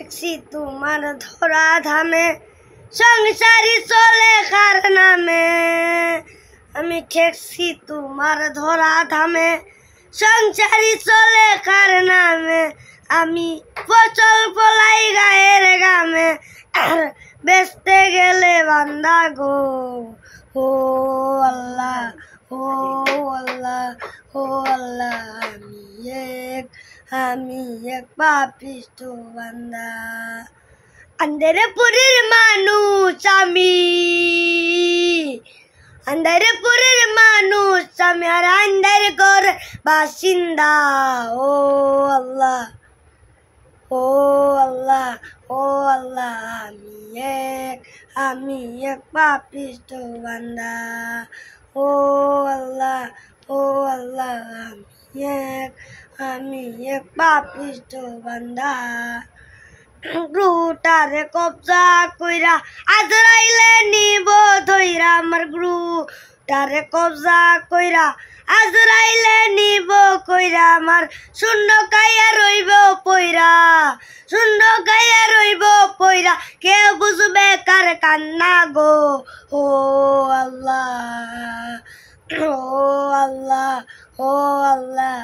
ঠেকছি তোমার ধরা ধামে, সংসারী চলে কার নামে। আমি ঠেকছি তোমার ধরা ধামে, সংসারী চলে কার নামে। আমি ফসল ফলাই গায়ের গামে, আর বেচতে গেলে বান্দা গো। ও আল্লাহ, ও আল্লাহ, ও আল্লাহ, আমি এক পাপিষ্ঠ বান্দা। আন্ধারপুরের মানুষ আমি, আন্ধারপুরের মানুষ আমি, আর আন্ধার ঘরের বাসিন্দা। ও আল্লাহ, ও আল্লাহ, ও আল্লাহ, আমি এক পাপিষ্ঠ বান্দা। ও আল্লাহ, ও আল্লাহ, আমি এক পাপিষ্ঠ বান্দা। গ্রুটারে কবজা কইরা আজরাইলে নিব ধইরা, আমার গ্রুটারে কবজা কইরা আজরাইলে নিব কইরা, আমার শূন্য গাইয়া রইব পইরা, শূন্য গাইয়া রইব পইরা, কে বুঝবে কার কান্না গো। ও আল্লাহ, ও আল্লাহ, ও আল্লাহ,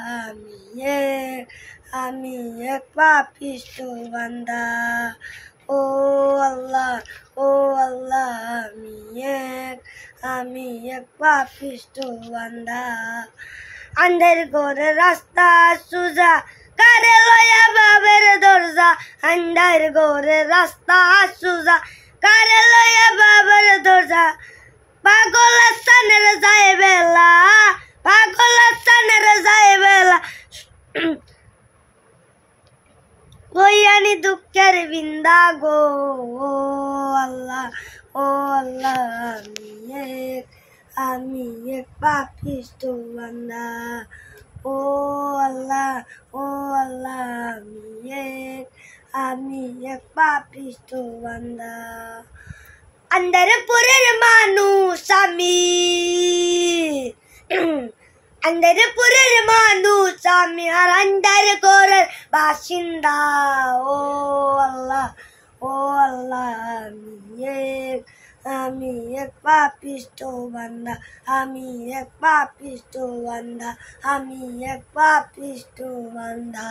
আমি এক পাপিষ্ঠ বান্দা। ও আল্লাহ, ও আল্লাহ, আমি এক পাপিষ্ঠ বান্দা। আন্ধার ঘরে রাস্তা সুজা, কারে লয়া বাবের দরজা। আন্ধার ঘরে রাস্তা সুজা, কারে লয়া বাবের দরজা। পাগল স্থানের যায় বেলা, পাগল স্থানের যায় বেলা, ওইয়ানি দুঃখের বিন্দা গো। ও আল্লাহ, ও আল্লাহ, আমি এক পাপিষ্ঠ বান্দা। ও আল্লাহ, ও আল্লাহ, আমি এক পাপিষ্ঠ বান্দা। আন্ধারপুরের মানুষ আমি, আন্ধারপুরের মানুষ আমি, আর আন্ধার ঘরের বাসিন্দা। ও আল্লাহ, ও আল্লাহ, আমি এক পাপিষ্ঠ বান্দা। আমি এক পাপিষ্ঠ বান্দা। আমি এক পাপিষ্ঠ বান্দা।